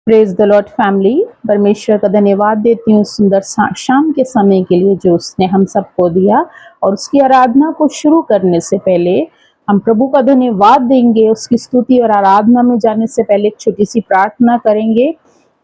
Praise the Lord family. परमेश्वर का धन्यवाद देती हूँ सुंदर शाम के समय के लिए जो उसने हम सबको दिया। और उसकी आराधना को शुरू करने से पहले हम प्रभु का धन्यवाद देंगे। उसकी स्तुति और आराधना में जाने से पहले एक छोटी सी प्रार्थना करेंगे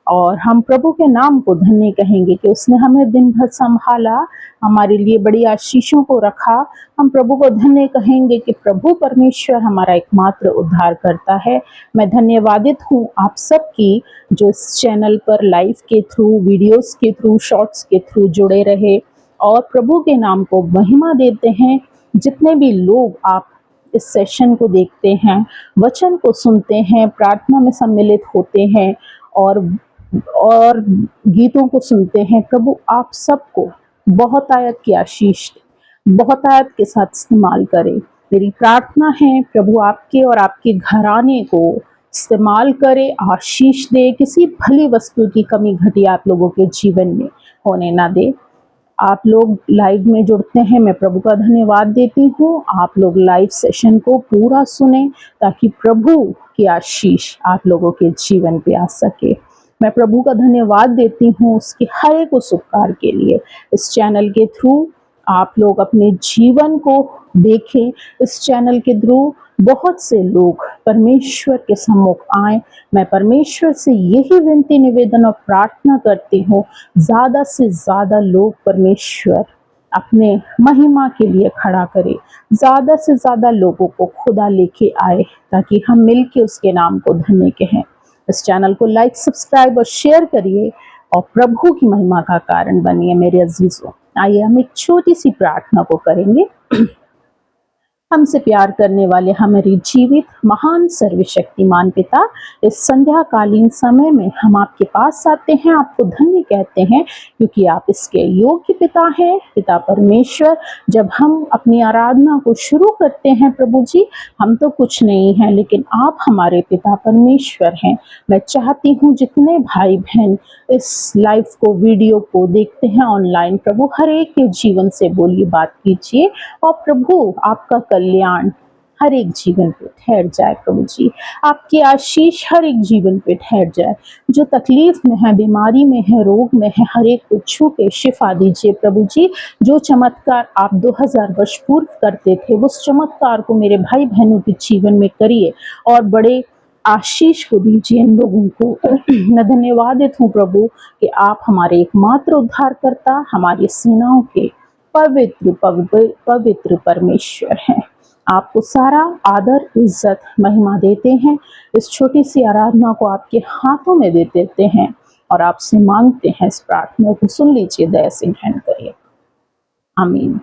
और हम प्रभु के नाम को धन्य कहेंगे कि उसने हमें दिन भर संभाला, हमारे लिए बड़ी आशीषों को रखा। हम प्रभु को धन्य कहेंगे कि प्रभु परमेश्वर हमारा एकमात्र उद्धार करता है। मैं धन्यवादित हूँ आप सबकी जो इस चैनल पर लाइव के थ्रू, वीडियोस के थ्रू, शॉर्ट्स के थ्रू जुड़े रहे और प्रभु के नाम को महिमा देते हैं। जितने भी लोग आप इस सेशन को देखते हैं, वचन को सुनते हैं, प्रार्थना में सम्मिलित होते हैं और गीतों को सुनते हैं, प्रभु आप सबको बहुत आयत की आशीष दे, बहुत आयत के साथ इस्तेमाल करें। मेरी प्रार्थना है प्रभु आपके और आपके घराने को इस्तेमाल करे, आशीष दे, किसी भली वस्तु की कमी घटी आप लोगों के जीवन में होने ना दे। आप लोग लाइव में जुड़ते हैं, मैं प्रभु का धन्यवाद देती हूँ। आप लोग लाइव सेशन को पूरा सुने ताकि प्रभु की आशीष आप लोगों के जीवन पे आ सके। मैं प्रभु का धन्यवाद देती हूँ उसके हर एक उपकार के लिए। इस चैनल के थ्रू आप लोग अपने जीवन को देखें, इस चैनल के थ्रू बहुत से लोग परमेश्वर के सम्मुख आए। मैं परमेश्वर से यही विनती, निवेदन और प्रार्थना करती हूँ, ज्यादा से ज्यादा लोग परमेश्वर अपने महिमा के लिए खड़ा करे, ज्यादा से ज्यादा लोगों को खुदा लेके आए ताकि हम मिलके उसके नाम को धन्य कहें। इस चैनल को लाइक, सब्सक्राइब और शेयर करिए और प्रभु की महिमा का कारण बनिए मेरे अजीजों। आइए हम एक छोटी सी प्रार्थना को करेंगे। हमसे प्यार करने वाले हमारे जीवित महान सर्वशक्तिमान पिता, इस संध्याकालीन समय में हम आपके पास आते हैं, आपको धन्य कहते हैं क्योंकि आप इसके योग्य पिता हैं, पिता परमेश्वर। जब हम अपनी आराधना को शुरू करते हैं प्रभु जी, हम तो कुछ नहीं है लेकिन आप हमारे पिता परमेश्वर हैं। मैं चाहती हूँ जितने भाई बहन इस लाइव को, वीडियो को देखते हैं ऑनलाइन, प्रभु हर एक के जीवन से बोलिए, बात कीजिए और प्रभु आपका कल्याण हर एक जीवन पे ठहर जाए। प्रभु जी आपकी आशीष हर एक जीवन पे ठहर जाए। जो तकलीफ में है, बीमारी में है, रोग में है, हर एक को छू के शिफा दीजिए प्रभु जी। जो चमत्कार आप 2000 वर्ष पूर्व करते थे, उस चमत्कार को मेरे भाई बहनों के जीवन में करिए और बड़े आशीष को दीजिए इन लोगों को। मैं धन्यवादित हूँ प्रभु कि आप हमारे एकमात्र उद्धारकर्ता, हमारी सेनाओं के पवित्र परमेश्वर हैं। आपको सारा आदर, इज्जत, महिमा देते हैं। इस छोटी सी आराधना को आपके हाथों में दे देते हैं और आपसे मांगते हैं इस प्रार्थना को सुन लीजिए, दया से ग्रहण करिए। आमीन।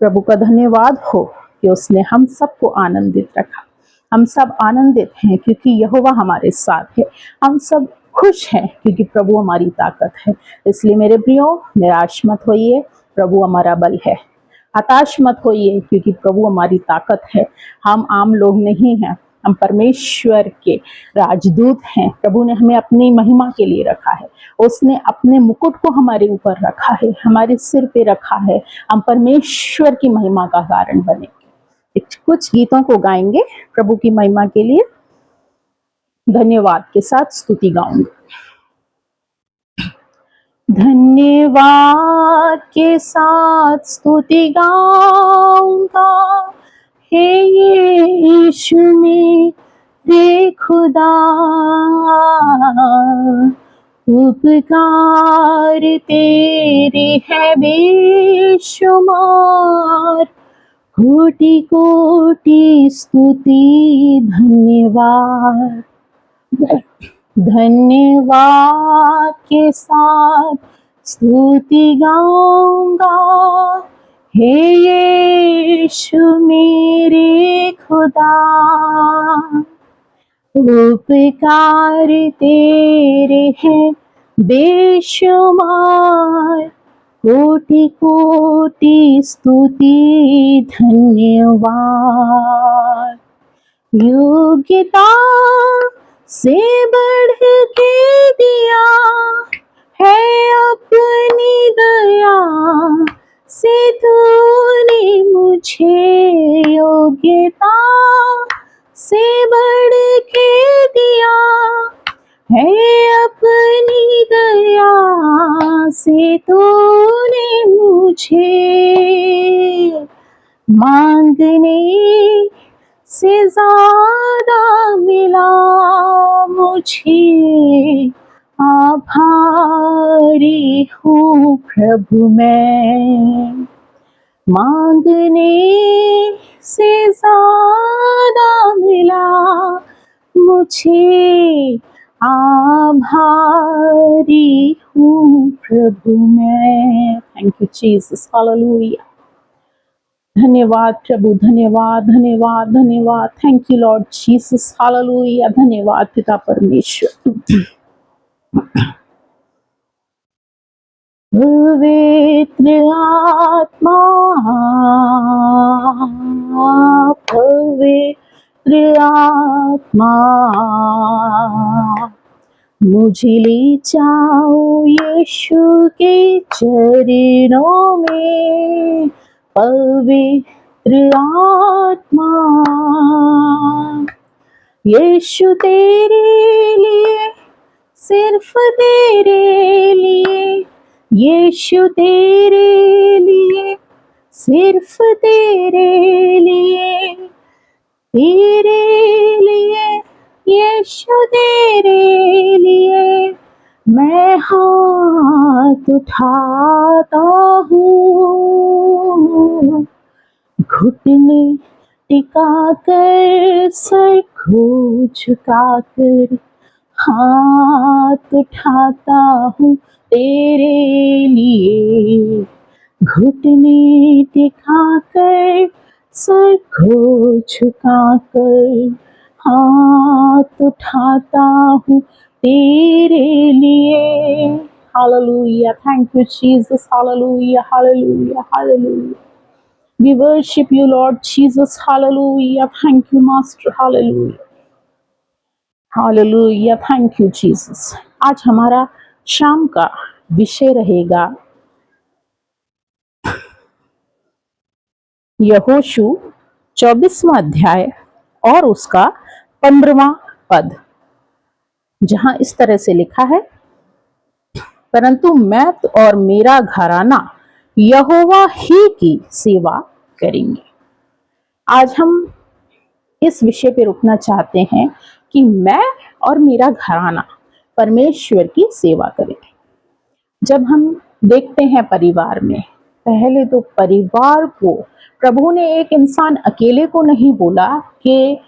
प्रभु का धन्यवाद हो कि उसने हम सबको आनंदित रखा। हम सब आनंदित हैं क्योंकि यहोवा हमारे साथ है। हम सब खुश हैं क्योंकि प्रभु हमारी ताकत है। इसलिए मेरे प्रियो, निराश मत होइए, प्रभु हमारा बल है। हताश मत होइए क्योंकि प्रभु हमारी ताकत है। हम आम लोग नहीं हैं, हम परमेश्वर के राजदूत हैं। प्रभु ने हमें अपनी महिमा के लिए रखा है। उसने अपने मुकुट को हमारे ऊपर रखा है, हमारे सिर पे रखा है। हम परमेश्वर की महिमा का कारण बनेंगे। कुछ गीतों को गाएंगे प्रभु की महिमा के लिए, धन्यवाद के साथ स्तुति गाऊंगी। धन्यवाद के साथ स्तुति गाऊंगा, हे यीशु मेरे खुदा। उपकार तेरे है बेशुमार, कोटि कोटि स्तुति धन्यवाद। धन्यवाद के साथ स्तुति गाऊंगा, हे यीशु मेरे खुदा। उपकार तेरे हैं बेशुमार, कोटि कोटि स्तुति धन्यवाद। योग्यता से बढ़ के दिया है अपनी दया से तूने मुझे, योग्यता से बढ़ के दिया है अपनी दया से तूने मुझे मांगने से ज्यादा मिला, मुझे आभारी हूँ प्रभु मैं। मांगने से ज्यादा मिला, मुझे आभारी हूँ प्रभु मैं। Thank you Jesus, hallelujah. धन्यवाद प्रभु, धन्यवाद धन्यवाद धन्यवाद। Thank you Lord Jesus, hallelujah. धन्यवाद पिता परमेश्वर। पवित्र आत्मा, पवित्र आत्मा, मुझे ले जाओ यीशु के चरणों में। पवित्र आत्मा, यीशु तेरे लिए, सिर्फ तेरे लिए, यीशु तेरे लिए, सिर्फ तेरे लिए, तेरे लिए, यीशु तेरे लिए मैं हाथ उठाता हूँ। घुटने टिका कर, सर को झुका कर हाथ उठाता हूँ तेरे लिए। घुटने टिका कर, सर को झुका कर हाथ उठाता हूँ तेरे लिए। Hallelujah, thank you Jesus, hallelujah hallelujah hallelujah. We worship you, Lord Jesus. Hallelujah. Thank you, Master. Hallelujah. Hallelujah. Thank you, Jesus. आज हमारा शाम का विषय रहेगा यहोशू 24वां अध्याय और उसका 15वां पद, जहां इस तरह से लिखा है, परंतु मैं और मेरा घराना यहोवा ही की सेवा करेंगे। आज हम इस विषय पे रुकना चाहते हैं कि मैं और मेरा घराना परमेश्वर की सेवा करें। जब हम देखते हैं परिवार में, पहले तो परिवार को प्रभु ने एक इंसान अकेले को नहीं बोला कि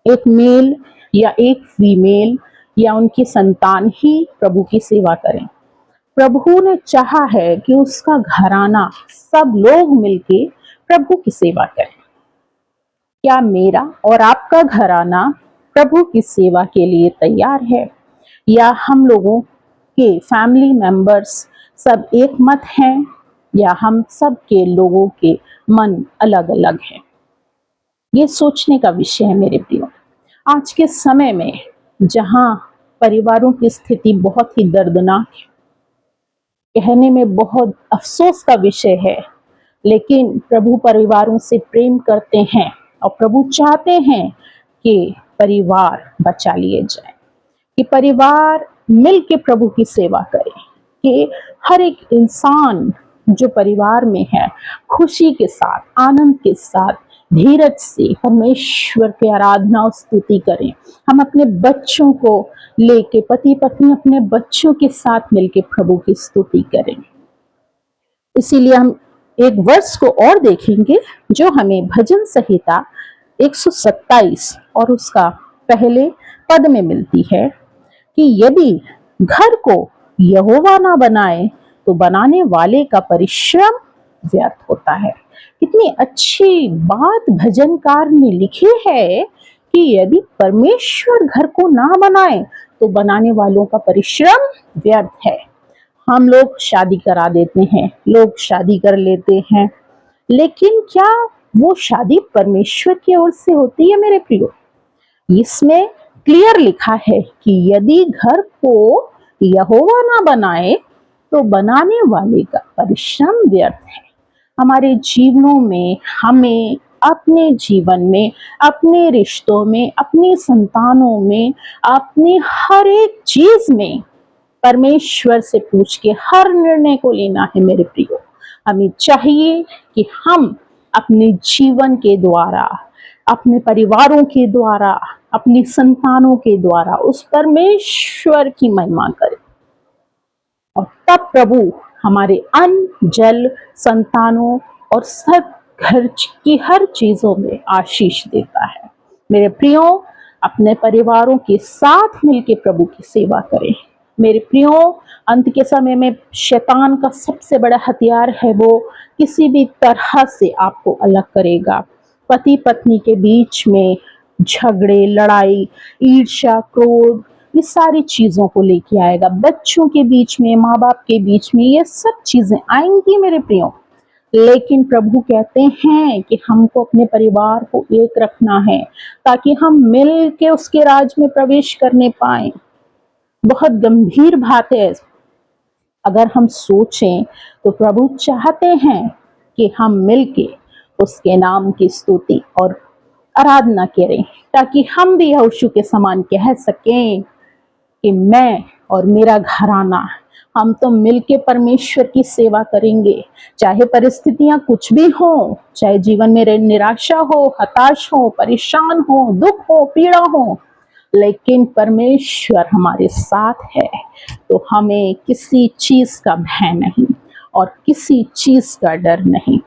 एक मेल या एक फीमेल या उनकी संतान ही प्रभु की सेवा करें। प्रभु ने चाहा है कि उसका घराना, सब लोग मिलके प्रभु की सेवा करें। क्या मेरा और आपका घराना प्रभु की सेवा के लिए तैयार है, या हम लोगों के फैमिली मेंबर्स सब एक मत हैं, या हम सब के लोगों के मन अलग अलग हैं? ये सोचने का विषय है मेरे प्रियो। आज के समय में जहां परिवारों की स्थिति बहुत ही दर्दनाक है, कहने में बहुत अफसोस का विषय है, लेकिन प्रभु परिवारों से प्रेम करते हैं और प्रभु चाहते हैं कि परिवार बचा लिए जाए, कि परिवार मिल के प्रभु की सेवा करे, कि हर एक इंसान जो परिवार में है खुशी के साथ, आनंद के साथ, धीरज से परमेश्वर की आराधना और स्तुति करें। हम अपने बच्चों को लेके, पति पत्नी अपने बच्चों के साथ मिलके प्रभु की स्तुति करें। इसीलिए हम एक वर्ष को और देखेंगे जो हमें भजन संहिता 127 और उसका पहले पद में मिलती है कि यदि घर को यहोवा ना बनाए तो बनाने वाले का परिश्रम व्यर्थ होता है। कितनी अच्छी बात भजनकार ने लिखी है कि यदि परमेश्वर घर को ना बनाए तो बनाने वालों का परिश्रम व्यर्थ है। हम लोग शादी करा देते हैं, लोग शादी कर लेते हैं, लेकिन क्या वो शादी परमेश्वर की ओर से होती है मेरे प्रियो? इसमें क्लियर लिखा है कि यदि घर को यहोवा ना बनाए तो बनाने वाले का परिश्रम व्यर्थ है। हमारे जीवनों में हमें अपने जीवन में, अपने रिश्तों में, अपनी संतानों में, अपनी हर एक चीज में परमेश्वर से पूछ के हर निर्णय को लेना है मेरे प्रियो। हमें चाहिए कि हम अपने जीवन के द्वारा, अपने परिवारों के द्वारा, अपनी संतानों के द्वारा उस परमेश्वर की महिमा करें, और तब प्रभु हमारे अन्न, जल, संतानों और सब घर की हर चीजों में आशीष देता है। मेरे प्रियो, अपने परिवारों के साथ मिलकर प्रभु की सेवा करें। मेरे प्रियो, अंत के समय में शैतान का सबसे बड़ा हथियार है वो किसी भी तरह से आपको अलग करेगा। पति पत्नी के बीच में झगड़े, लड़ाई, ईर्ष्या, क्रोध, ये सारी चीजों को लेके आएगा। बच्चों के बीच में, माँ बाप के बीच में ये सब चीजें आएंगी मेरे प्रियो। लेकिन प्रभु कहते हैं कि हमको अपने परिवार को एक रखना है ताकि हम मिल के उसके राज में प्रवेश करने पाए। बहुत गंभीर बात है। अगर हम सोचें तो प्रभु चाहते हैं कि हम मिलके उसके नाम की स्तुति और आराधना करें, ताकि हम भी यहोशू के समान कह सकें कि मैं और मेरा घराना, हम तो मिलके परमेश्वर की सेवा करेंगे। चाहे परिस्थितियां कुछ भी हो, चाहे जीवन में निराशा हो, हताश हो, परेशान हो, दुख हो, पीड़ा हो, लेकिन परमेश्वर हमारे साथ है, तो हमें किसी चीज का भय नहीं और किसी चीज का डर नहीं।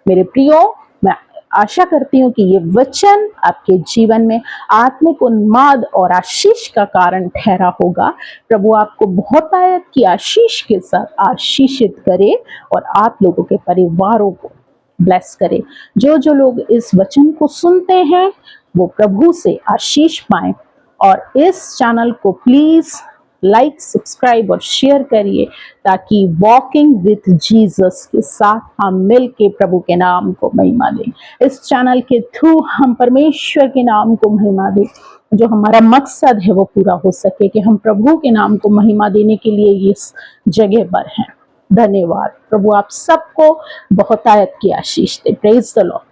मेरे प्रियो, मैं आशा करती हूँ कि ये वचन आपके जीवन में आत्मिक उन्माद और आशीष का कारण ठहरा होगा। प्रभु आपको बहुत आयत की आशीष के साथ आशीषित करे और आप लोगों के परिवारों को ब्लेस करे। जो जो लोग इस वचन को सुनते हैं वो प्रभु से आशीष पाएं, और इस चैनल को प्लीज लाइक, सब्सक्राइब और शेयर करिए, ताकि वॉकिंग विथ जीसस के साथ हम मिल के प्रभु के नाम को महिमा दें। इस चैनल के थ्रू हम परमेश्वर के नाम को महिमा दें। जो हमारा मकसद है वो पूरा हो सके, कि हम प्रभु के नाम को महिमा देने के लिए इस जगह पर हैं। धन्यवाद। प्रभु आप सबको बहुत आयत की आशीष दे। Praise the Lord.